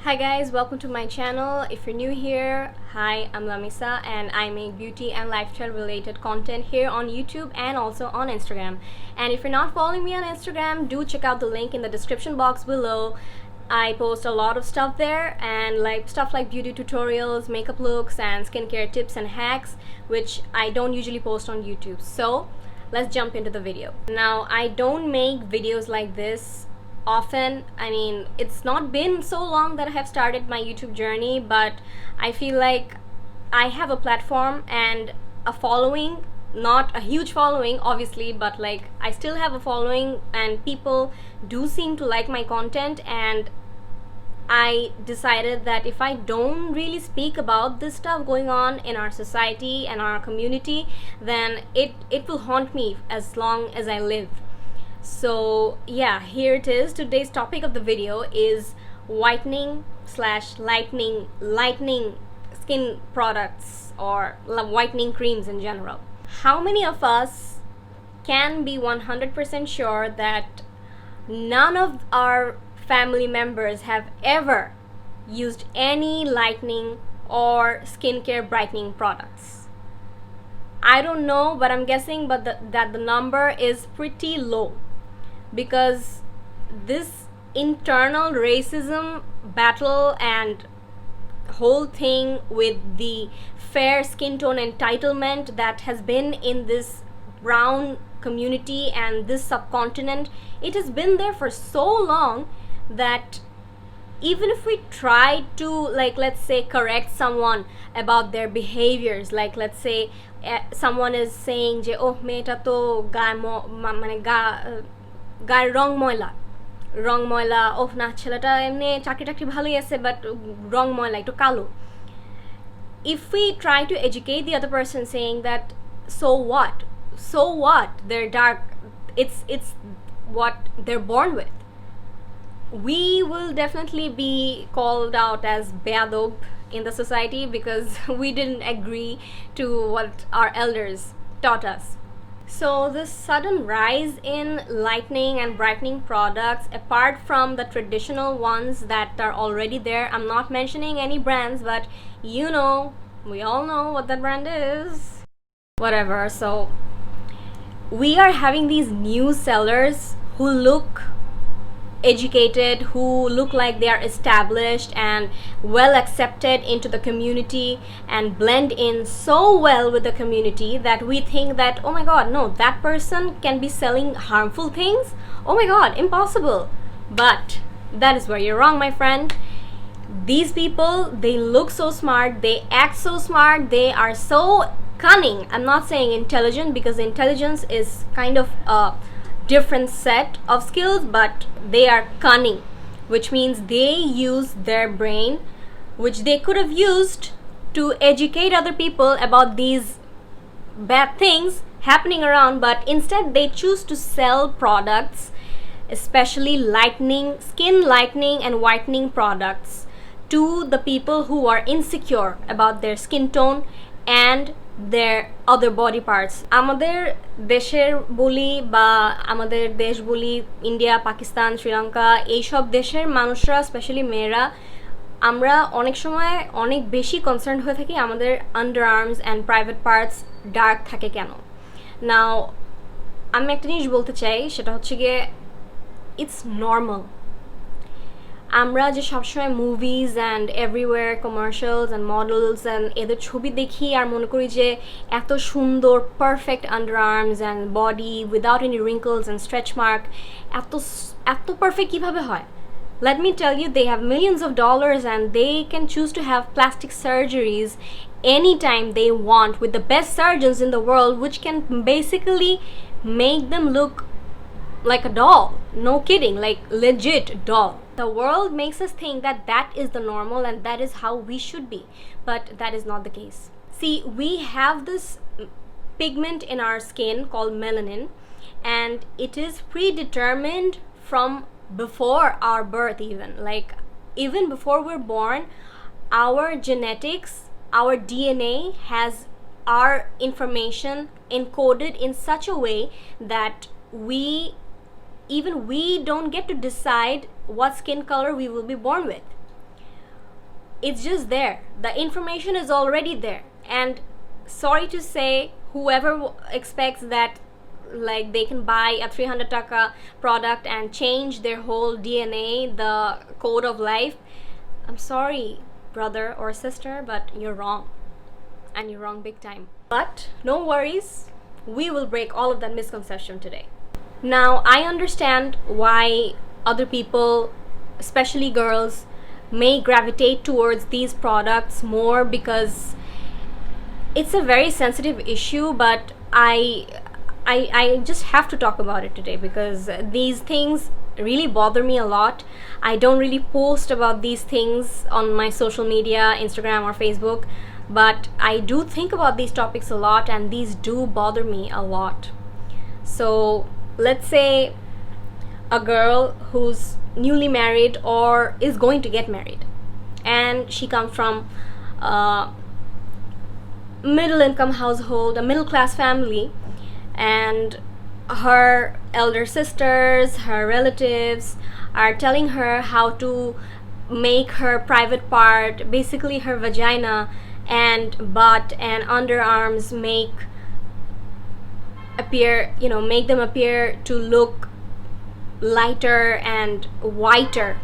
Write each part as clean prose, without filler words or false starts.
Hi guys, welcome to my channel. If you're new here, hi, I'm Lamisa and I make beauty and lifestyle related content here on YouTube and also on Instagram. And if you're not following me on Instagram, do check out the link in the description box below. I post a lot of stuff there and stuff like beauty tutorials, makeup looks and skincare tips and hacks, which I don't usually post on YouTube. So let's jump into the video. Now, I don't make videos like this often. I mean, it's not been so long that I have started my YouTube journey, but I feel like I have a platform and a following, not a huge following obviously, but I still have a following and people do seem to like my content, and I decided that if I don't really speak about this stuff going on in our society and our community, then it will haunt me as long as I live. So yeah, here it is. Today's topic of the video is whitening / lightening skin products or whitening creams in general. How many of us can be 100% sure that none of our family members have ever used any lightening or skincare brightening products? I don't know, but I'm guessing that the number is pretty low, because this internal racism battle and whole thing with the fair skin tone entitlement that has been in this brown community and this subcontinent, it has been there for so long that even if we try to let's say correct someone about their behaviors, let's say someone is saying je oh meta to গায়ের রং ময়লা ওহ না ছেলেটা এমনি চাকরি ভালোই আছে but রং ময়লা একটু কালো. If we try to educate the other person saying that so what they're dark, it's what they're born with, we will definitely be called out as beadob in the society because we didn't agree to what our elders taught us. So this sudden rise in lightening and brightening products, apart from the traditional ones that are already there, I'm not mentioning any brands, but we all know what that brand is, whatever. So we are having these new sellers who look educated, who look like they are established and well accepted into the community and blend in so well with the community that we think that, oh my god, no, that person can be selling harmful things, oh my god, impossible. But that is where you're wrong, my friend. These people, they look so smart, they act so smart, they are so cunning. I'm not saying intelligent, because intelligence is kind of a different set of skills, but they are cunning, which means they use their brain, which they could have used to educate other people about these bad things happening around, but instead they choose to sell products, especially skin lightening and whitening products, to the people who are insecure about their skin tone and their other body parts. আমাদের দেশের বলি বা আমাদের দেশ বলি India, Pakistan, Sri Lanka, এইসব দেশের মানুষরা, স্পেশালি মেয়েরা, আমরা অনেক সময় অনেক বেশি কনসার্ন হয়ে থাকি আমাদের under arms and private parts dark থাকে কেন। নাও আমি একটা জিনিস বলতে চাই, সেটা হচ্ছে গিয়ে ইটস নর্মাল। আমরা যে সবসময় movies and everywhere commercials and models and এদের ছবি দেখি আর মনে করি যে এত সুন্দর perfect under arms and body without any wrinkles and stretch mark, এত পারফেক্ট কীভাবে হয়? Let me tell you, they have millions of dollars and they can choose to have plastic surgeries anytime they want with the best surgeons in the world, which can basically make them look like a doll. No kidding, like legit doll. The world makes us think that that is the normal and that is how we should be, but that is not the case. See, we have this pigment in our skin called melanin, and it is predetermined from before our birth. Even before we're born, our genetics, our DNA has our information encoded in such a way that we don't get to decide what skin color we will be born with. it's just there. The information is already there. And sorry to say, whoever expects that like they can buy a 300 taka product and change their whole DNA, the code of life, I'm sorry, brother or sister, but you're wrong. And you're wrong big time. But no worries, we will break all of that misconception today. Now, I understand why other people, especially girls, may gravitate towards these products more, because it's a very sensitive issue, but I just have to talk about it today because these things really bother me a lot. I don't really post about these things on my social media, Instagram or Facebook, but I do think about these topics a lot, and these do bother me a lot. So let's say a girl who's newly married or is going to get married, and she comes from a middle income household, a middle class family, and her elder sisters, her relatives are telling her how to make her private part, basically her vagina and butt and underarms, make them appear to look lighter and whiter,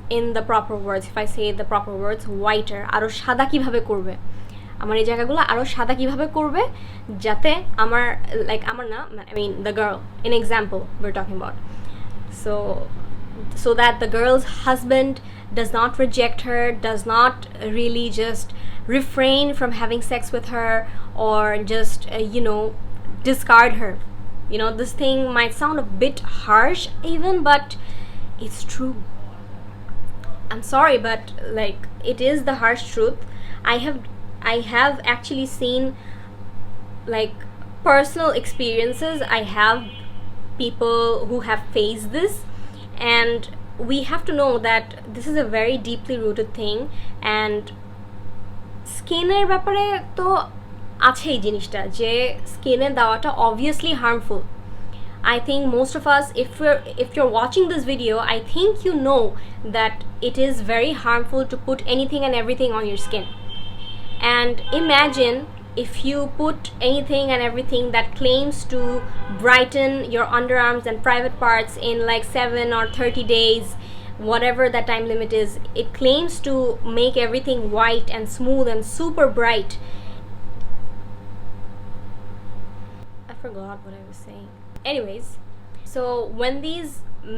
in the proper words. If I say the proper words, whiter, আরো সাদা কিভাবে করবে, আমার এই জায়গাগুলো আরো সাদা কিভাবে করবে, যাতে আমার না, I mean the girl, in example we're talking about, so that the girl's husband does not reject her, does not really just refrain from having sex with her, or just discard her. This thing might sound a bit harsh even, but it's true. I'm sorry, but it is the harsh truth. I have actually seen personal experiences. I have people who have faced this, and we have to know that this is a very deeply rooted thing. And স্কিনের ব্যাপারে তো আছেই জিনিসটা, যে স্কিনে দেওয়াটা obviously harmful. I think most of us, if you're watching this video, I think you know that it is very harmful to put anything and everything on your skin. And imagine if you put anything and everything that claims to brighten your underarms and private parts in 7 or 30 days, whatever that time limit is. It claims to make everything white and smooth and super bright. I forgot what I was saying. Anyways, so when these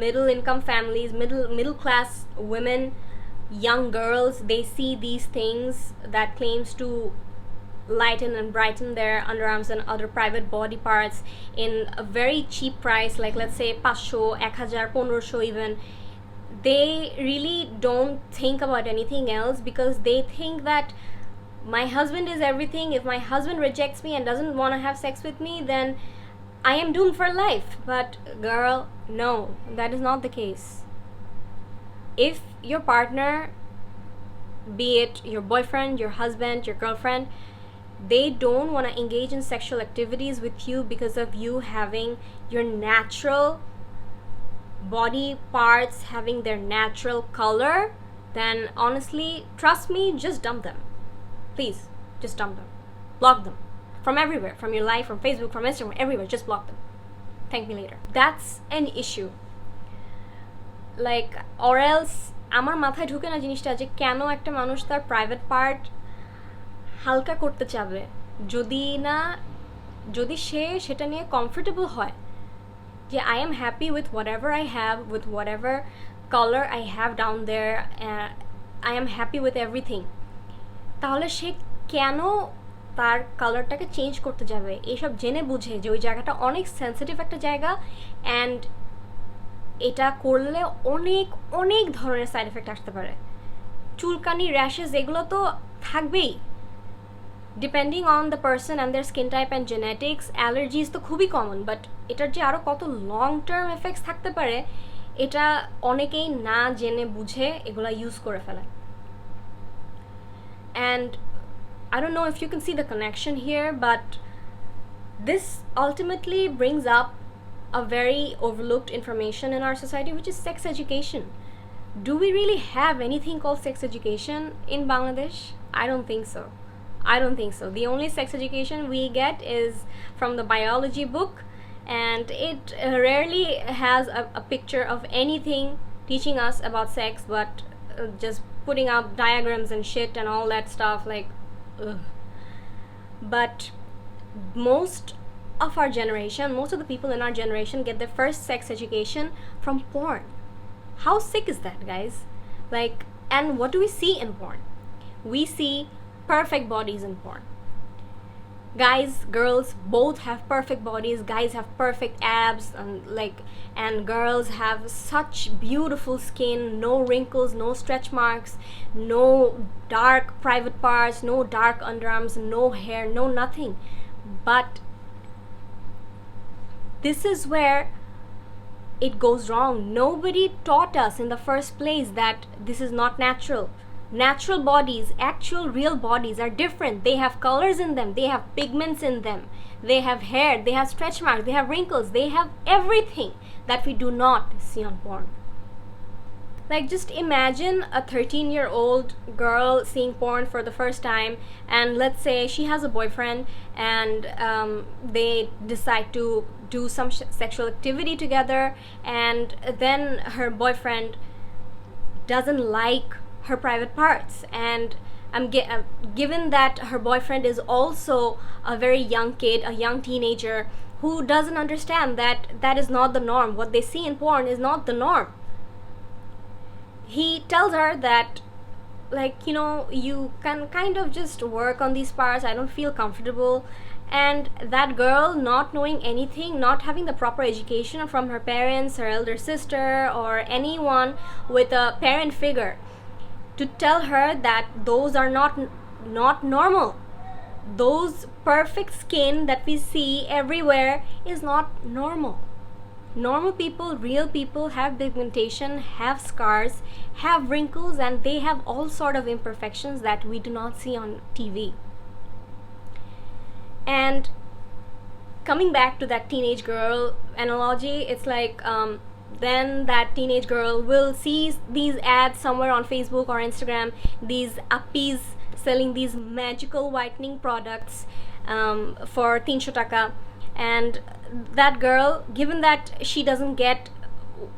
middle income families, middle class women, young girls, they see these things that claims to lighten and brighten their underarms and other private body parts in a very cheap price, let's say 500, 1000, 1500 even, they really don't think about anything else, because they think that my husband is everything. If my husband rejects me and doesn't want to have sex with me, then I am doomed for life. But girl, no, that is not the case. If your partner, be it your boyfriend, your husband, your girlfriend, they don't want to engage in sexual activities with you because of you having your natural body parts, having their natural color, then honestly, trust me, just dump them. Please, just dump them. Block them. From everywhere. From your life, from Facebook, from Instagram, everywhere. Just block them. Thank me later. That's an issue. Or else, আমার মাথায় ঢুকে না জিনিসটা, যে কেন একটা মানুষ তার প্রাইভেট পার্ট হালকা করতে চাবে, যদি সে সেটা নিয়ে কমফোর্টেবল হয়, যে I am happy with whatever I have, with whatever color I have down there, I am happy with everything, তাহলে সে কেন তার কালারটাকে চেঞ্জ করতে যাবে? এইসব জেনে বুঝে যে ওই জায়গাটা অনেক সেন্সিটিভ একটা জায়গা, অ্যান্ড এটা করলে অনেক অনেক ধরনের সাইড এফেক্ট আসতে পারে। চুলকানি, র্যাশেস, এগুলো তো থাকবেই, depending on the person and their skin type and genetics. Allergies তো খুবই কমন, বাট এটার যে আরও কত লং টার্ম এফেক্টস থাকতে পারে, এটা অনেকেই না জেনে বুঝে এগুলো ইউজ করে ফেলে। And I don't know if you can see the connection here, but this ultimately brings up a very overlooked information in our society, which is sex education. Do we really have anything called sex education in Bangladesh? I don't think so. I don't think so. The only sex education we get is from the biology book, and it rarely has a picture of anything teaching us about sex, but just putting out diagrams and shit and all that stuff, like, ugh. But most of our generation, most of the people in our generation get their first sex education from porn. How sick is that, guys? Like, and what do we see in porn? We see perfect bodies in porn. Guys, girls both have perfect bodies. Guys have perfect abs, and girls have such beautiful skin, no wrinkles, no stretch marks, no dark private parts, no dark underarms, no hair, no nothing. But this is where it goes wrong. Nobody taught us in the first place that this is not natural. Natural bodies, actual real bodies, are different. They have colors in them, they have pigments in them, they have hair, they have stretch marks, they have wrinkles, they have everything that we do not see on porn. Like, just imagine a 13-year-old girl seeing porn for the first time, and let's say she has a boyfriend, and they decide to do some sexual activity together, and then her boyfriend doesn't like her private parts, and given that her boyfriend is also a very young kid, a young teenager who doesn't understand that that is not the norm. What they see in porn is not the norm. He tells her that, like, you know, you can kind of just work on these parts, I don't feel comfortable. And that girl, not knowing anything, not having the proper education from her parents, her elder sister, or anyone with a parent figure to tell her that those are not normal. Those perfect skin that we see everywhere is not normal. Normal people, real people, have pigmentation, have scars, have wrinkles, and they have all sort of imperfections that we do not see on TV. And coming back to that teenage girl analogy, it's like, then that teenage girl will see these ads somewhere on Facebook or Instagram, these appies selling these magical whitening products for 300 taka, and that girl, given that she doesn't get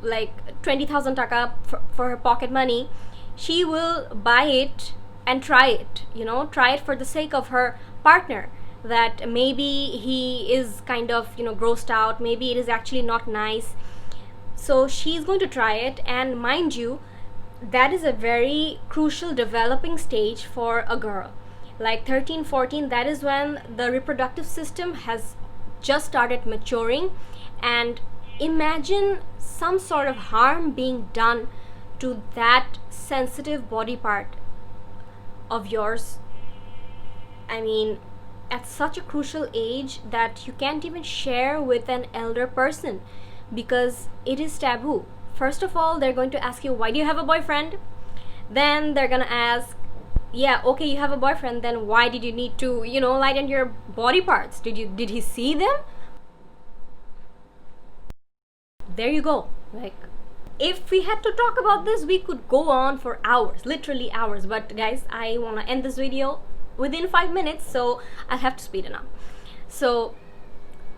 like 20,000 taka for her pocket money, she will buy it and try it, you know, try it for the sake of her partner, that maybe he is kind of, you know, grossed out, maybe it is actually not nice. So she's going to try it, and mind you, that is a very crucial developing stage for a girl. Like 13, 14, that is when the reproductive system has just started maturing, and imagine some sort of harm being done to that sensitive body part of yours. I mean, at such a crucial age that you can't even share with an elder person, because it is taboo. First of all, they're going to ask you, why do you have a boyfriend? Then they're gonna ask, yeah, okay, you have a boyfriend, then why did you need to, you know, lighten your body parts? Did he see them? There you go. Like, if we had to talk about this, we could go on for hours, literally hours. But guys, I want to end this video within 5 minutes, so I'll have to speed it up. So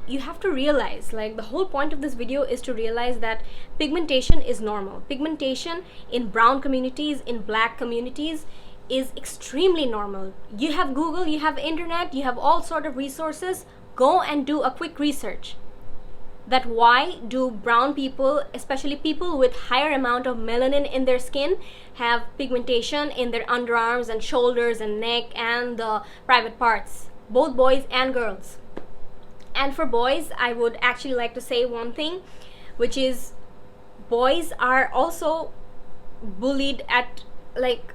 you have to realize, like, the whole point of this video is to realize that pigmentation is normal. Pigmentation in brown communities, in black communities, is extremely normal. You have Google, you have internet, you have all sort of resources. Go and do a quick research that why do brown people, especially people with higher amount of melanin in their skin, have pigmentation in their underarms and shoulders and neck and the private parts, both boys and girls. And for boys, I would actually like to say one thing, which is boys are also bullied at, like,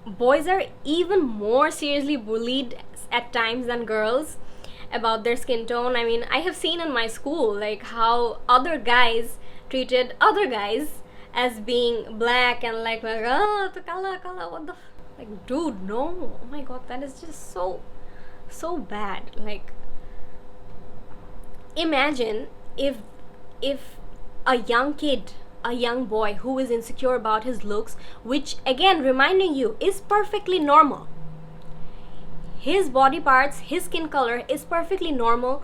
boys are even more seriously bullied at times than girls about their skin tone. I mean, I have seen in my school, like, how other guys treated other guys as being black and like oh, kala, what the like, dude, no, oh my god, that is just so bad. Like, imagine if a young kid a young boy who is insecure about his looks, which again reminding you is perfectly normal. His body parts, his skin color is perfectly normal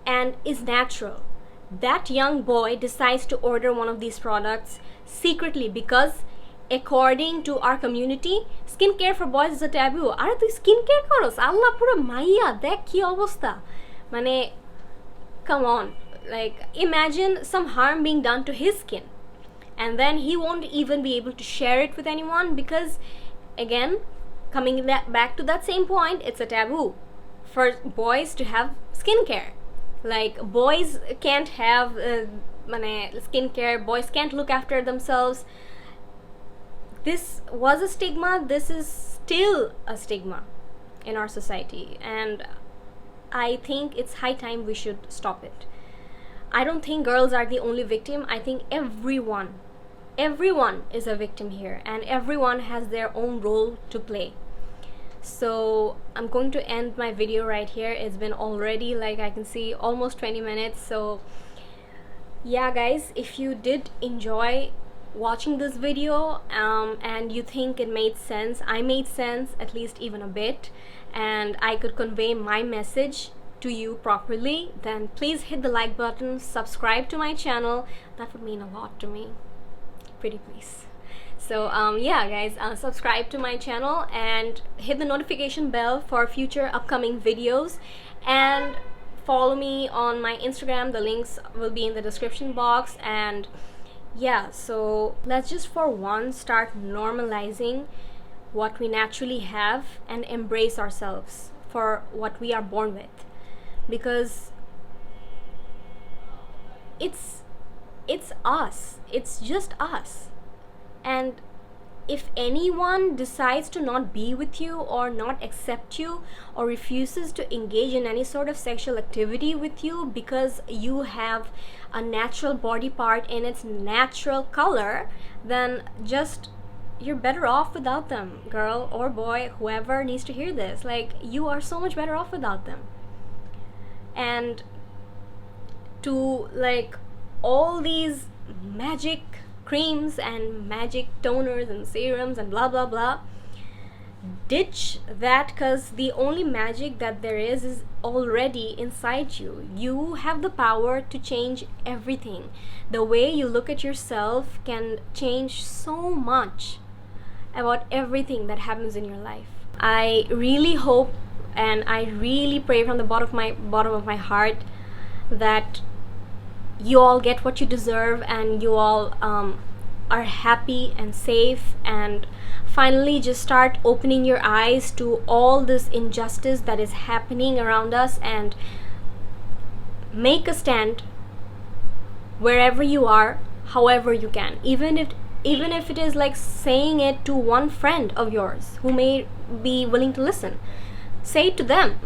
and is natural. That young boy decides to order one of these products secretly because according to our community, skincare for boys is a taboo. Are tu skincare koros? Allah pura maiya, dekh ki obostha. Mane, come on. Like, imagine some harm being done to his skin. And then he won't even be able to share it with anyone because, again, coming back to that same point, it's a taboo for boys to have skincare. Like, boys can't have skincare, boys can't look after themselves. This was a stigma, this is still a stigma in our society, and I think it's high time we should stop it. I don't think girls are the only victim. I think everyone is a victim here, and everyone has their own role to play. So I'm going to end my video right here. It's been already, like I can see, almost 20 minutes. So yeah guys, if you did enjoy watching this video and you think it made sense, I made sense at least even a bit, and I could convey my message to you properly, then please hit the like button, subscribe to my channel. That would mean a lot to me. Pretty please. So yeah guys, subscribe to my channel and hit the notification bell for future upcoming videos, and follow me on my Instagram. The links will be in the description box. And yeah, so let's just for once start normalizing what we naturally have and embrace ourselves for what we are born with, because it's us, it's just us. And if anyone decides to not be with you or not accept you or refuses to engage in any sort of sexual activity with you because you have a natural body part in its natural color, then just you're better off without them, girl or boy, whoever needs to hear this. Like, you are so much better off without them. And to like all these magic creams and magic toners and serums and blah blah blah, ditch that, because the only magic that there is already inside you. You have the power to change everything. The way you look at yourself can change so much about everything that happens in your life. I really hope and I really pray from the bottom of my heart that you all get what you deserve, and you all are happy and safe, and finally just start opening your eyes to all this injustice that is happening around us, and make a stand wherever you are, however you can. Even if it is like saying it to one friend of yours who may be willing to listen, say it to them.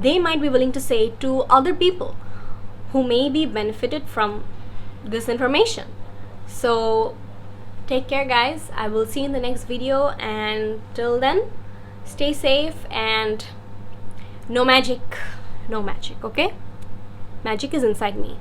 They might be willing to say it to other people who may be benefited from this information. So take care guys, I will see you in the next video, and till then stay safe, and no magic, okay? Magic is inside me.